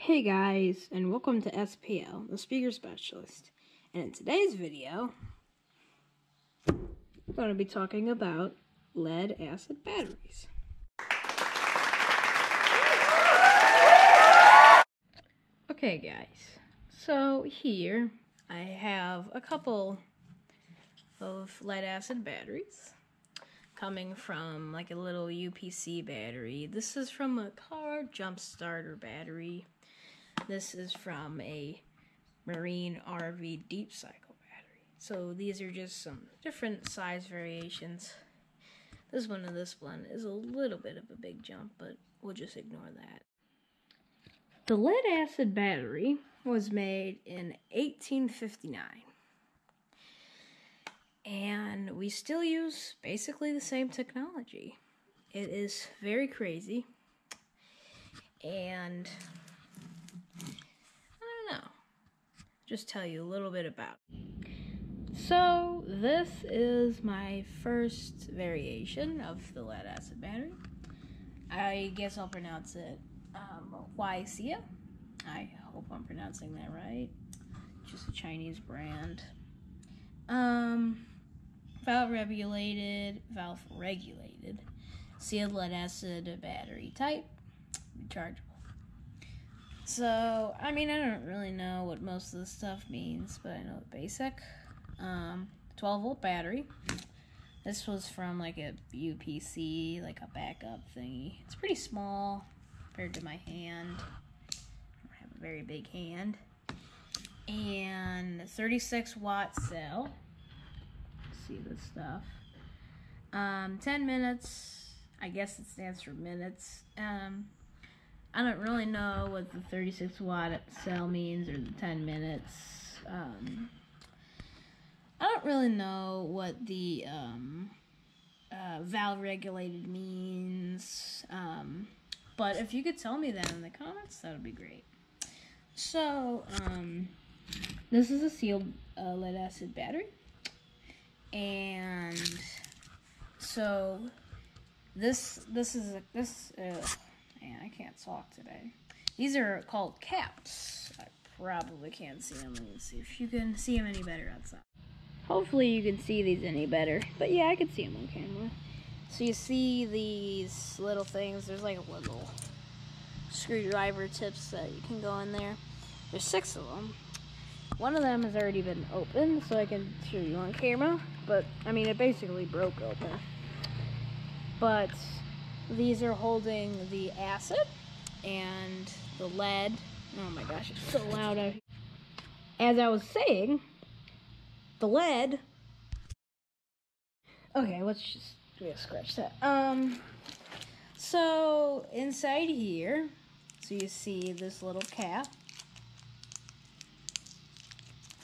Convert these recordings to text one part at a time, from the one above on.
Hey guys, and welcome to SPL, the Speaker Specialist. And in today's video, I'm going to be talking about lead-acid batteries. Okay guys, so here I have a couple of lead-acid batteries coming from like a little UPC battery. This is from a car jump starter battery. This is from a marine RV deep cycle battery. So these are just some different size variations. This one and this one is a little bit of a big jump, but we'll just ignore that. The lead acid battery was made in 1859. And we still use basically the same technology. It is very crazy. And just tell you a little bit about it. So this is my first variation of the lead acid battery. I guess I'll pronounce it Huaxia. I hope I'm pronouncing that right. Just a Chinese brand. Valve regulated, sealed lead acid battery type, rechargeable. So, I mean, I don't really know what most of this stuff means, but I know the basic. 12-volt battery. This was from like a UPC, like a backup thingy. It's pretty small compared to my hand. I have a very big hand. And a 36-watt cell. See this stuff. 10 minutes. I guess it stands for minutes. I don't really know what the 36-watt cell means or the 10 minutes. I don't really know what the valve regulated means. But if you could tell me that in the comments, that would be great. So, this is a sealed lead acid battery. And so this is man, I can't talk today. These are called caps. I probably can't see them. Let me see if you can see them any better outside. Hopefully you can see these any better. But yeah, I can see them on camera. So you see these little things. There's like little screwdriver tips that you can go in there. There's 6 of them. One of them has already been opened, so I can show you on camera. But, I mean, it basically broke open. But these are holding the acid and the lead. Oh my gosh, it's so loud out here. As I was saying, the lead. Okay, let's just scratch that. So inside here, so you see this little cap.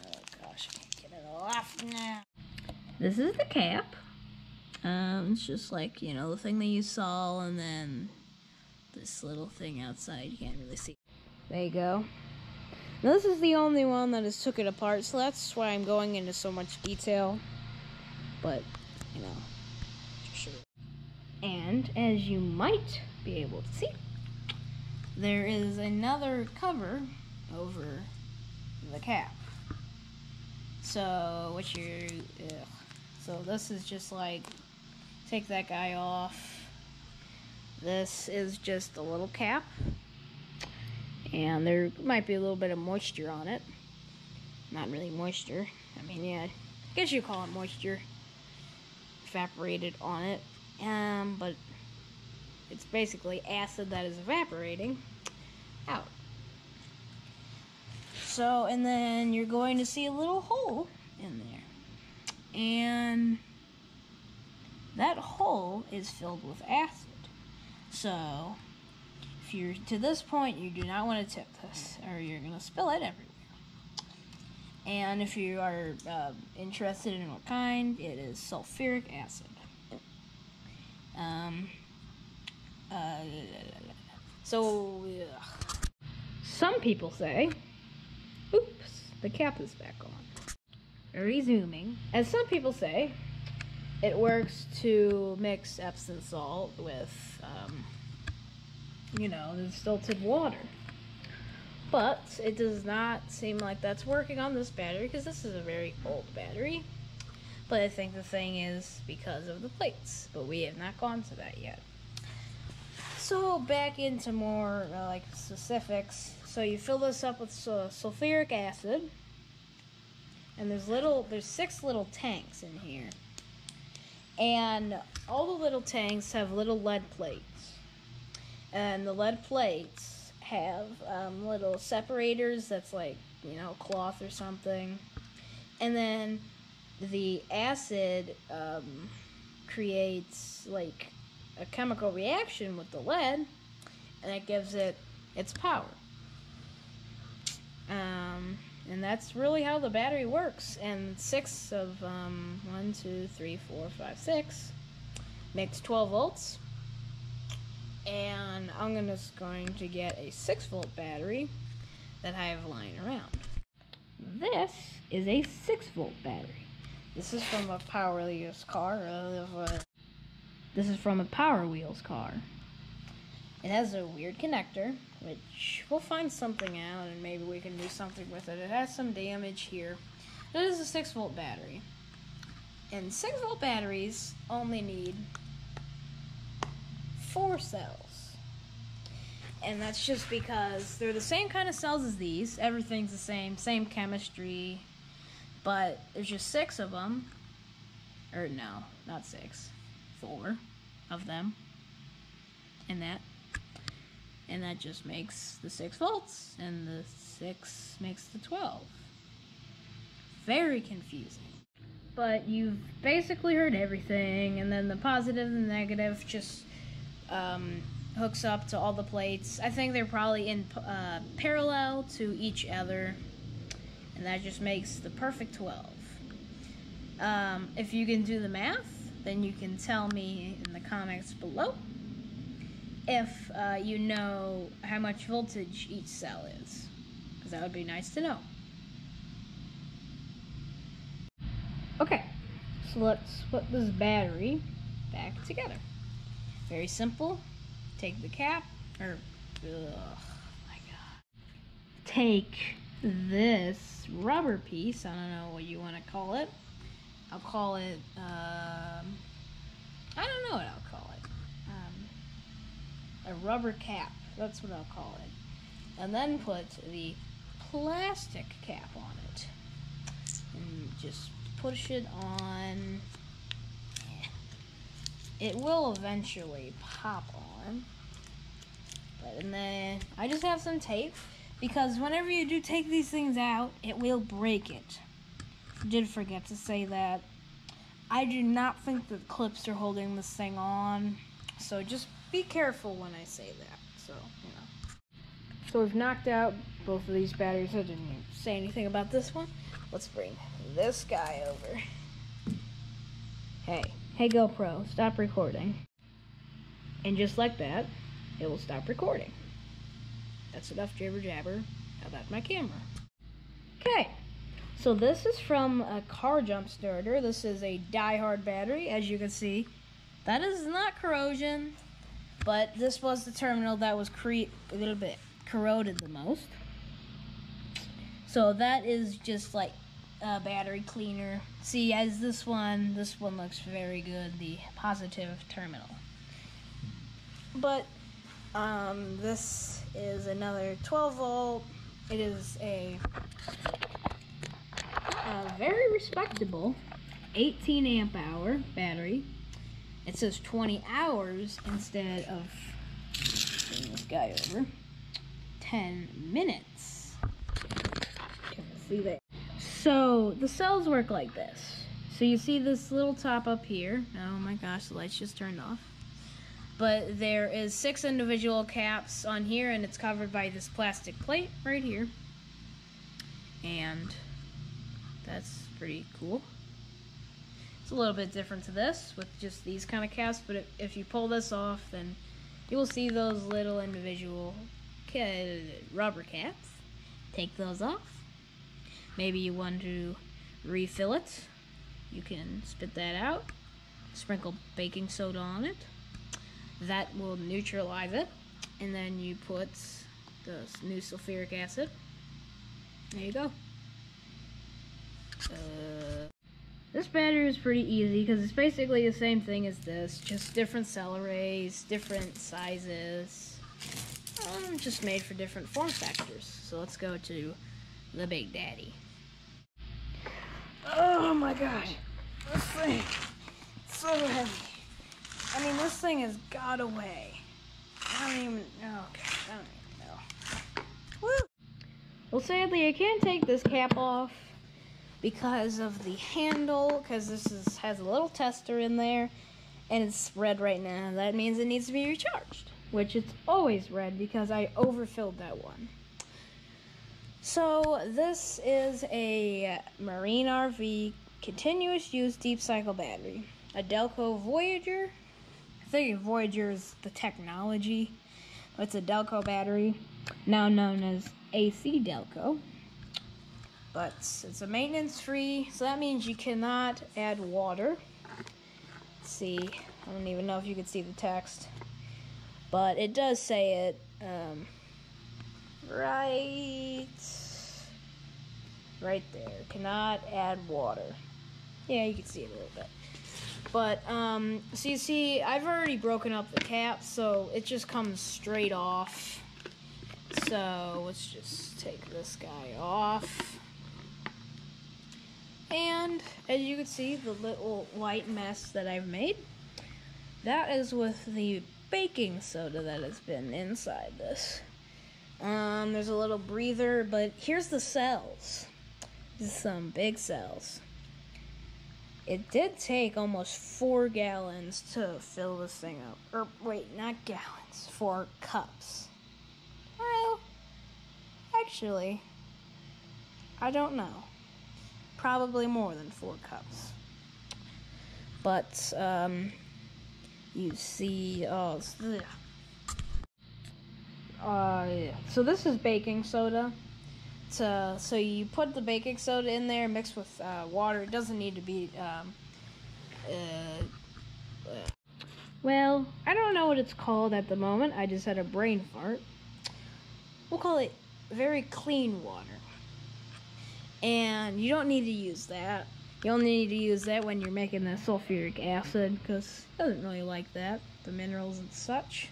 Oh gosh, I can't get it off now. This is the cap. It's just like, you know, the thing that you saw, and then this little thing outside, you can't really see. There you go. Now this is the only one that has took it apart, so that's why I'm going into so much detail. But, you know, sure. And, as you might be able to see, there is another cover over the cap. So, so this is just like, take that guy off. This is just a little cap. And there might be a little bit of moisture on it. Not really moisture. I mean, yeah, I guess you call it moisture. Evaporated on it. But it's basically acid that is evaporating out. So, and then you're going to see a little hole in there. And that hole is filled with acid. So, if you're to this point, you do not want to tip this, or you're going to spill it everywhere. And if you are interested in what kind, it is sulfuric acid. Some people say, oops, the cap is back on. Resuming. As some people say, it works to mix Epsom salt with, you know, distilled water. But it does not seem like that's working on this battery because this is a very old battery. But I think the thing is because of the plates, but we have not gone to that yet. So back into more like specifics. So you fill this up with sulfuric acid, and there's 6 little tanks in here, and all the little tanks have little lead plates, and the lead plates have little separators that's like, you know, cloth or something, and then the acid creates like a chemical reaction with the lead, and it gives it its power. And that's really how the battery works. And 6 of 1, 2, 3, 4, 5, 6 makes 12 volts. And I'm just going to get a 6-volt battery that I have lying around. This is a 6-volt battery. This is from a Power Wheels car. This is from a Power Wheels car. It has a weird connector, which we'll find something out and maybe we can do something with it. It has some damage here. It is a 6-volt battery. And 6-volt batteries only need 4 cells. And that's just because they're the same kind of cells as these. Everything's the same chemistry. But there's just 6 of them. Or no, not 6. 4 of them. And that just makes the 6 volts, and the 6 makes the 12. Very confusing. But you've basically heard everything, and then the positive and the negative just hooks up to all the plates. I think they're probably in parallel to each other, and that just makes the perfect 12. If you can do the math, then you can tell me in the comments below if you know how much voltage each cell is, because that would be nice to know. Okay, so let's put this battery back together. Very simple. Take the cap, or, my God. Take this rubber piece, I don't know what you want to call it. I'll call it, I don't know what I'll call it. A rubber cap, that's what I'll call it. And then put the plastic cap on it. And just push it on. It will eventually pop on. And then I just have some tape, because whenever you do take these things out, it will break it. I did forget to say that. I do not think the clips are holding this thing on, so just be careful when I say that. So, you know. So we've knocked out both of these batteries. I didn't even say anything about this one. Let's bring this guy over. Hey GoPro, stop recording. And just like that, it will stop recording. That's enough jibber jabber about my camera. Okay, so this is from a car jump starter. This is a die-hard battery, as you can see. That is not corrosion, but this was the terminal that was a little bit corroded the most. So that is just like a battery cleaner. See, as this one looks very good, the positive terminal. But this is another 12 volt. It is a very respectable 18 amp hour battery. It says 20 hours instead of, bring this guy over, 10 minutes. You can see that. So the cells work like this. So you see this little top up here. Oh my gosh, the lights just turned off. But there is 6 individual caps on here, and it's covered by this plastic plate right here. And that's pretty cool. It's a little bit different to this with just these kind of caps, but if you pull this off, then you will see those little individual rubber caps. Take those off. Maybe you want to refill it. You can spit that out. Sprinkle baking soda on it. That will neutralize it. And then you put the new sulfuric acid. There you go. This battery is pretty easy because it's basically the same thing as this, just different cell arrays, different sizes, just made for different form factors. So let's go to the Big Daddy. Oh my gosh, this thing, it's so heavy. I mean, this thing has got away. I don't even know. Okay, I don't even know. Woo! Well, sadly, I can't take this cap off because of the handle, because this has a little tester in there, and it's red right now. That means it needs to be recharged, which it's always red because I overfilled that one. So this is a Marine RV continuous use deep cycle battery, a Delco Voyager. I think Voyager is the technology. It's a Delco battery, now known as AC Delco. But it's a maintenance free, so that means you cannot add water. Let's see, I don't even know if you can see the text, but it does say it right there. Cannot add water. Yeah, you can see it a little bit. But so you see, I've already broken up the cap, so it just comes straight off. So let's just take this guy off. And as you can see, the little white mess that I've made, that is with the baking soda that has been inside this. There's a little breather, but here's the cells. This is some big cells. It did take almost 4 gallons to fill this thing up. Or wait, not gallons, 4 cups. Well, actually, I don't know. Probably more than 4 cups. But, you see, yeah. So this is baking soda. So you put the baking soda in there mixed with water. It doesn't need to be, well, I don't know what it's called at the moment. I just had a brain fart. We'll call it very clean water. And you don't need to use that. You only need to use that when you're making the sulfuric acid, because it doesn't really like that, the minerals and such.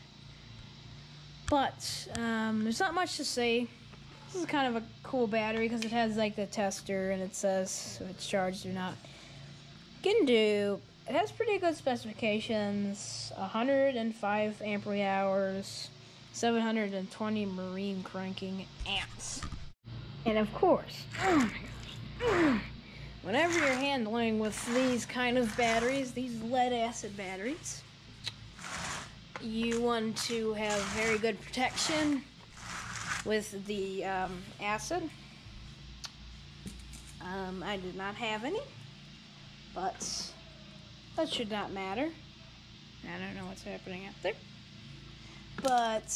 But there's not much to say. This is kind of a cool battery because it has like the tester and it says if it's charged or not. It has pretty good specifications. 105 ampere hours, 720 marine cranking amps. And of course, whenever you're handling with these kind of batteries, these lead acid batteries, you want to have very good protection with the acid. I did not have any, but that should not matter. I don't know what's happening out there. But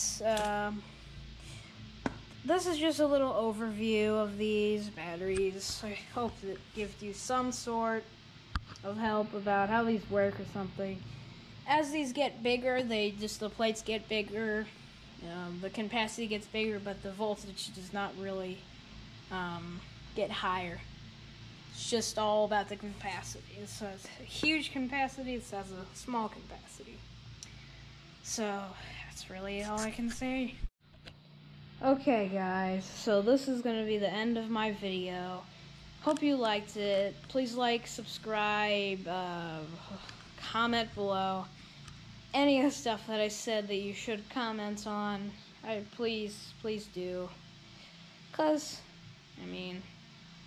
this is just a little overview of these batteries. I hope that gives you some sort of help about how these work or something. As these get bigger, the plates get bigger. The capacity gets bigger, but the voltage does not really get higher. It's just all about the capacity. It says a huge capacity, it says a small capacity. So, that's really all I can say. Okay guys, so this is going to be the end of my video. Hope you liked it. Please like, subscribe, comment below. Any of the stuff that I said that you should comment on, please do. Cause, I mean,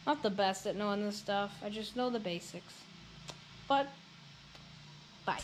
not the best at knowing this stuff. I just know the basics. But, bye.